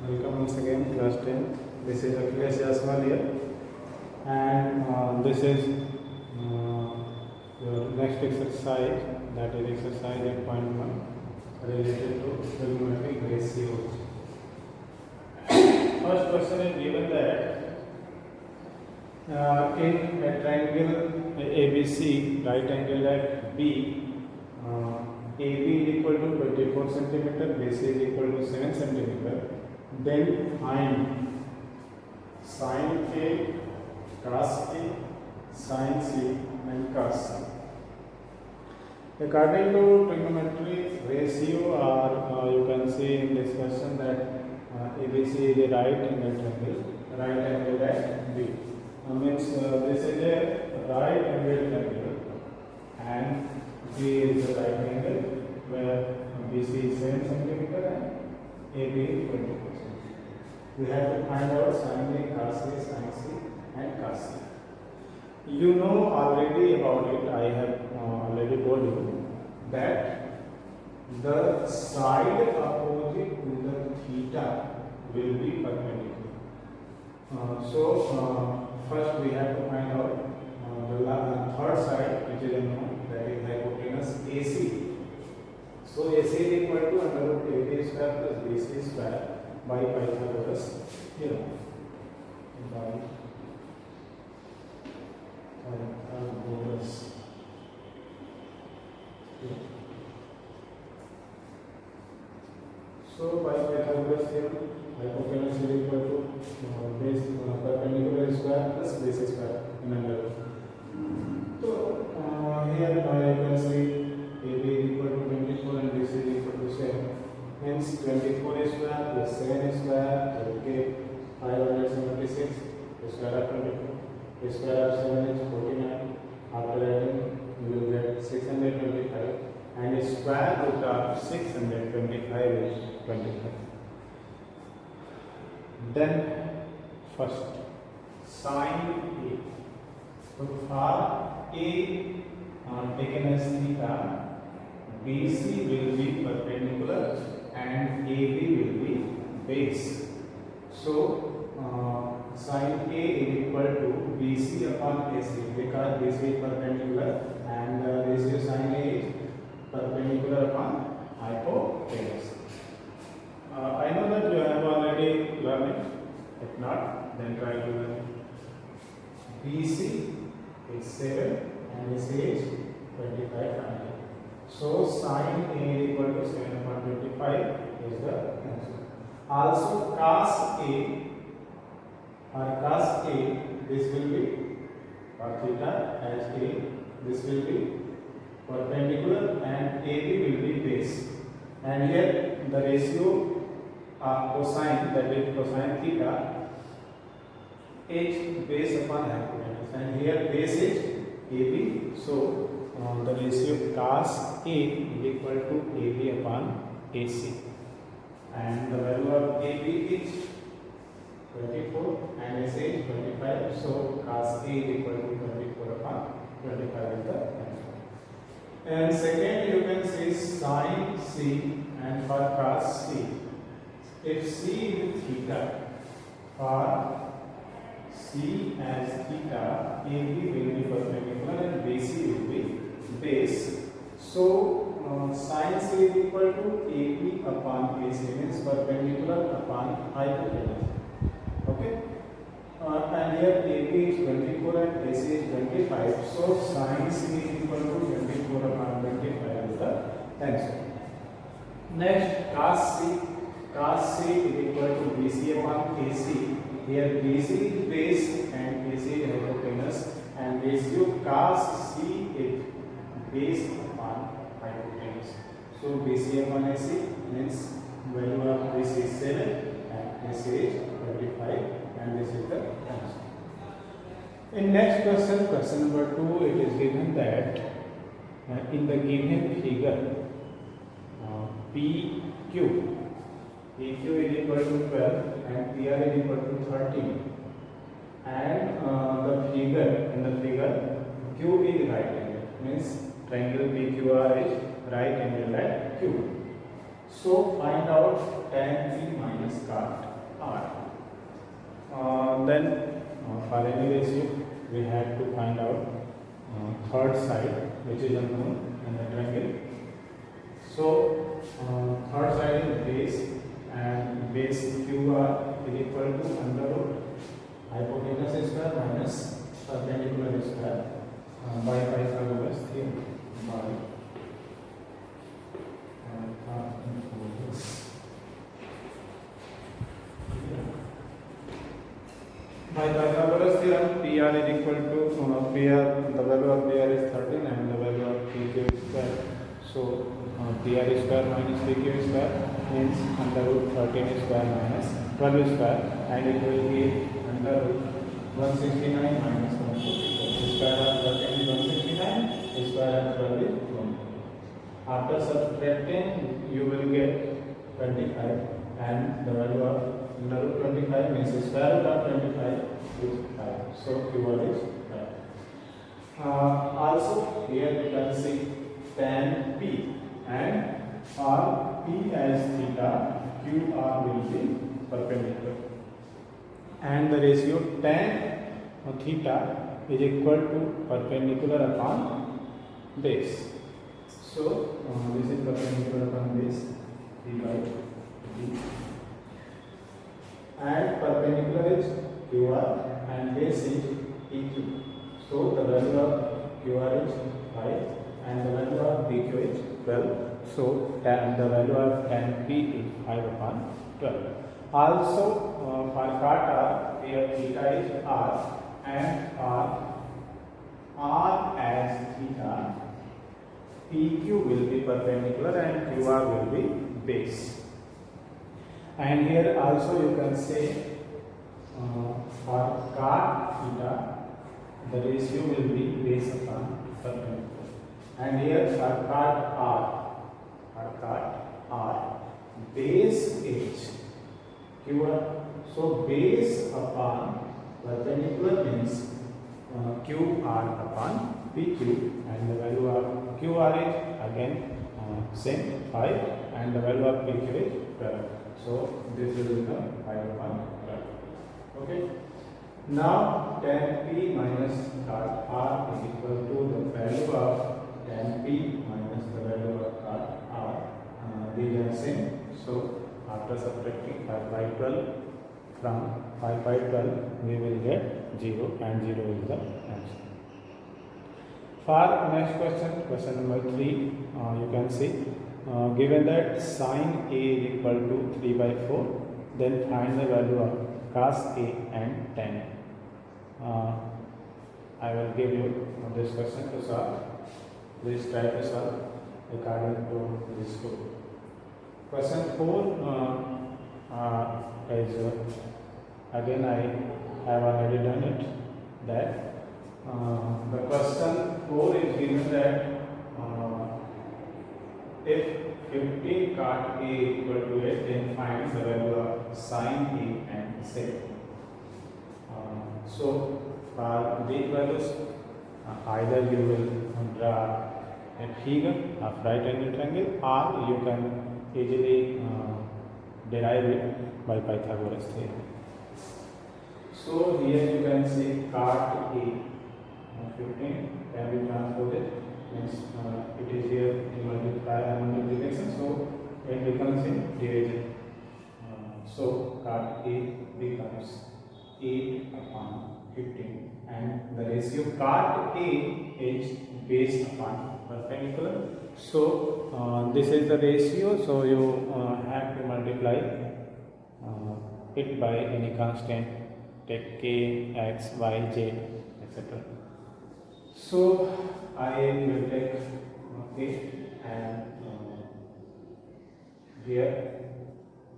Welcome once again, class 10. This is Akhilesh Yaswal here, and this is your next exercise, that is exercise 8.1 related to trigonometric ratios. First question is given that in a triangle ABC, right angle at B, AB is equal to 24 centimeter, BC is equal to 7 centimeter. Then find sin A, cos A, sin C, and cos C. According to trigonometry ratio, or you can see in this question that ABC is a right angle triangle, right angle at B. Means this is a right angle triangle, and B is the right angle where BC is 7 centimeter and AB is 24. We have to find out sin A, cos A, sin C, and cos C. You know already about it. I have already told you that the side opposite to the theta will be perpendicular. First we have to find out the third side, which is unknown, that is hypotenuse AC. So AC is equal to under root AB square plus BC square by Pythagoras theorem. By Pythagoras theorem. So by Pythagoras theorem, hypotenuse is equal to base perpendicular square plus base square in under root. So here you can see AB is equal to 24 and BC is equal to 7. Hence 24 square plus 7 square will give 576. Square of 24, square of 7 is 49. After adding, you will get 625, and square root of 625 is 25. Then first sin A. So for A taken as theta, BC will be perpendicular and AB will be base. So sin A is equal to BC upon AC, because BC is perpendicular and ratio sin A is perpendicular upon hypotenuse. I know that you have already learned it. If not, then try to learn it. BC is 7 and AC is 25 finally. So sin A is equal to 7 upon 25 is the answer. Also cos A, or cos A, this will be, or theta as A, this will be perpendicular and AB will be base. And here the ratio of cosine, that is cosine theta, is base upon hypotenuse, and here base is AB. So the ratio cos A is equal to AB upon AC, and the value of AB is 24 and AC is 25. So cos A is equal to 24 upon 25 is the answer. And second, you can see sin C, and for cos C, if C is theta, for C as theta, AB will be perpendicular and BC will be base. So sin C is equal to AB upon AC, means perpendicular upon hypotenuse. Okay, and here AB is 24 and AC is 25. So sin C is equal to 24 upon 25 is the answer. Next, cos C. Cos C is equal to BC upon AC. Here BC is base and AC is hypotenuse, and ratio cos C is base upon hypotenuse. So BC upon AC means value of BC is 7 and AC is 25, and this is the answer. In next question, question number 2, it is given that in the given figure PQ is equal to 12 and PR is equal to 13, and in the figure Q is right angle, means triangle PQR is right angle at Q. So find out tan P minus cot. r. Then for any ratio we have to find out third side which is unknown in the triangle. So third side is base, and base QR is equal to under root hypotenuse square minus perpendicular square by Pythagoras theorem. By Pythagoras theorem, PR is equal to PR. The value of PR is 13 and the value of PQ is 12. So PR square minus PQ square means under root 13 square minus 12 square, and it will be under root 169 minus 144. Square of 13 is 169, square of 12 is 1. After subtracting, you will get 25, and the value of under root 25 means square root of 25 is 5. So QR is 5. Also here you can see tan P, and for P as theta, QR will be perpendicular, and the ratio tan theta is equal to perpendicular upon base. So this is perpendicular upon base, P by D, and perpendicular is QR and base is PQ. So the value of QR is 5 and the value of PQ is 12. So the value of tan P is 5 upon 12. Also for kata, here theta is R, and R as theta, PQ will be perpendicular and QR will be base. And here also you can say for cot theta, the ratio will be base upon perpendicular. And here for cot R, base is QR. So base upon perpendicular means QR upon PQ, and the value of QR is again same 5, and the value of PQ is 12. So this will become 5 upon 12. Okay. Now tan P minus cot R is equal to the value of tan P minus the value of cot R. These are same. So after subtracting 5 by 12 from 5 by 12, we will get 0, and 0 is the answer. For next question, question number 3, you can see given that sin A is equal to 3 by 4, then find the value of cos A and tan A. I will give you this question to solve. Please try to solve according to this rule. Question 4 is again I have already done it. That the question 4 is given that if 15 cot A equal to 8, then find the value of sin A and sec. So for these values, either you will draw a figure of right angle triangle, or you can easily derive it by Pythagoras theorem. So here you can see cot A 15 can be transported, means it is here in multiplication, so it becomes in division. So cot A becomes 8 upon 15, and the ratio cot A is base upon perpendicular. So this is the ratio, so you have to multiply it by any constant, take k, x, y, z, etc. So I will take 8, and here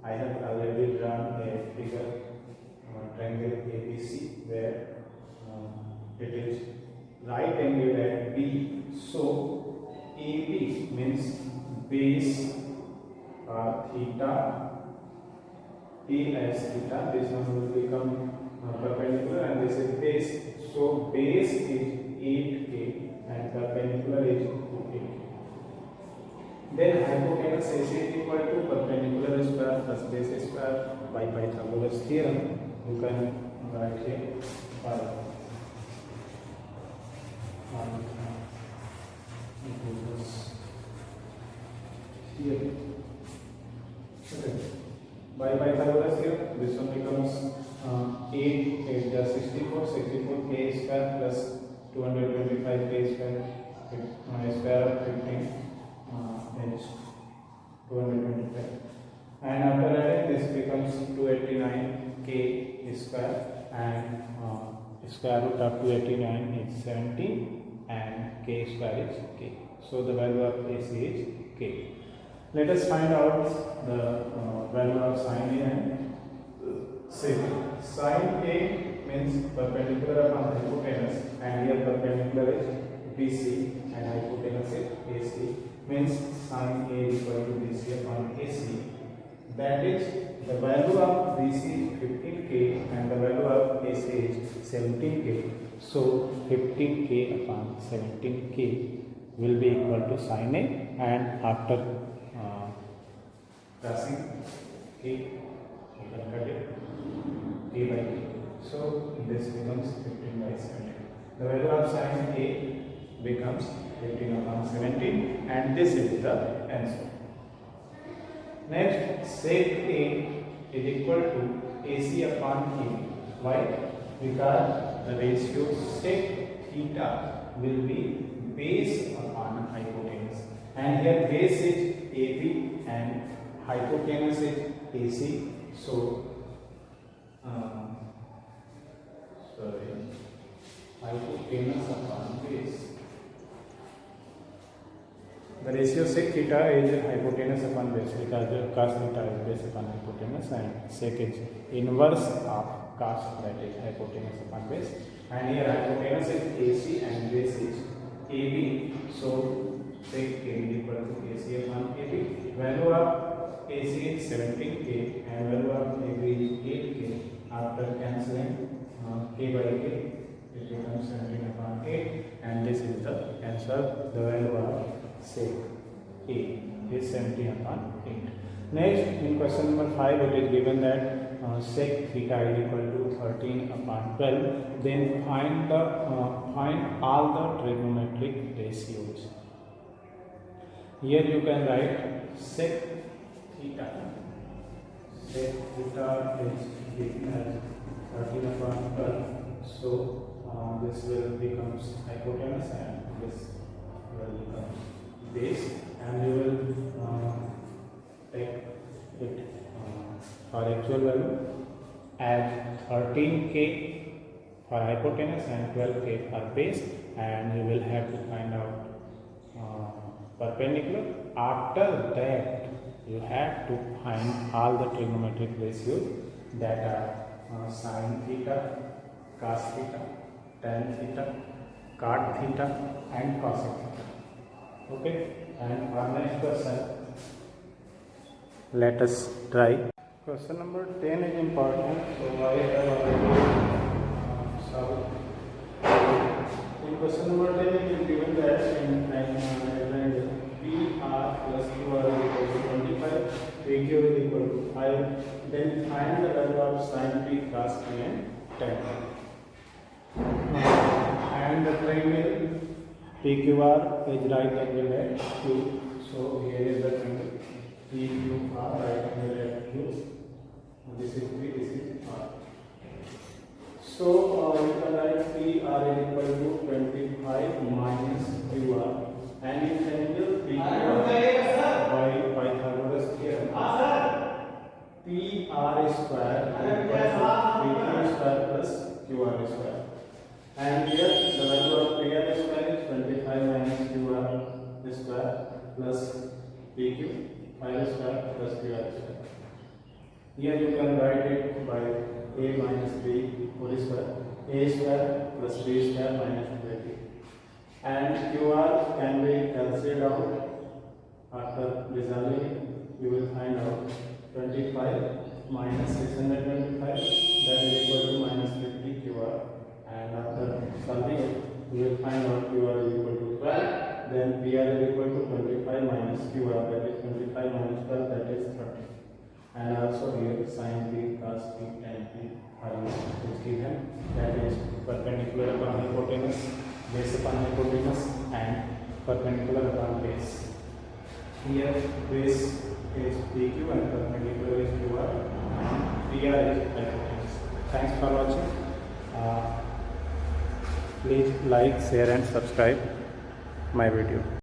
I have already drawn a figure, triangle ABC, where it is right angle at B. So AB means base theta, A as theta, this one will become perpendicular, and this is base. So base is 8k and perpendicular is 2k. Then hypotenuse Hence AC is equal to perpendicular square plus base square by Pythagoras theorem. You can write here 5 equals here. Okay. By Pythagoras theorem, this one becomes 8 is 64 k square plus 225 k square square of 15 is 225, and after adding this becomes 289 k square, and square root of 289 is 17 and k square is k. So the value of AC is k. Let us find out the value of sin A and sec. Sin A means perpendicular upon hypotenuse, and here perpendicular is BC and hypotenuse is AC, means sin A is equal to BC upon AC. That is, the value of BC is 15k and the value of AC is 17k. So 15k upon 17k will be equal to sin A, and after crossing k, you can cut it k by k. So this becomes 15 by 17. The value of sin A becomes 15 upon 17, and this is the answer. Next, sec A is equal to AC upon A. Why? Because the ratio sec theta will be base upon hypotenuse, and here base is AB and hypotenuse is AC. So hypotenuse upon base. The ratio sec theta is hypotenuse upon base, because cos theta is base upon hypotenuse, and sec is inverse of cos, that is hypotenuse upon base. And here hypotenuse is AC and base is AB. So sec k is equal to AC upon AB. Value of AC is 17k and value of AB is 8k. After cancelling k by k, it becomes 17 upon 8, and this is the answer. The value of sec A is 17 upon 8. Next, in question number 5, it is given that sec theta is equal to 13 upon 12. Then find all the trigonometric ratios. Here you can write sec theta. Sec theta is given as 13 upon 12. So this will becomes hypotenuse, and this will become base, and we will take it for actual value as 13k for hypotenuse and 12k for base, and we will have to find out perpendicular. After that, you have to find all the trigonometric ratios, that are sin theta, cos theta, tan theta, cot theta, and cosec theta. Okay, and our next question, let us try. Question number 10 is important, so I have already solved. In question number 10, it is given that in PR plus QR is equal to 25, PQ is equal to 5, then find the value of sin P, cos P, and tan. And the triangle PQR is right angle at Q. So here is the triangle PQR, right angle at Q. This is P, this is R. So we can write PR is equal to 25 minus QR, and in triangle PQR by Pythagoras theorem, PR square is equal to PQ square plus QR square. And here the value of PR square is 25 minus QR square plus PQ 5 square plus QR square. Here you can write it by A minus B whole square, A square plus B square minus 20. And QR can be cancelled out. After resolving, you will find out 25 minus 625, that is equal to minus 50 QR. And after solving it, you will find out QR is equal to 12 then PR is equal to 25 minus QR, that is 25 minus 12, that is 30. And also here sin p, cos p, tan p is given, that is perpendicular upon hypotenuse, base upon hypotenuse, and perpendicular upon base. Here base is PQ and perpendicular is QR and PR is hypotenuse. Thanks for watching. Please like, share and subscribe my video.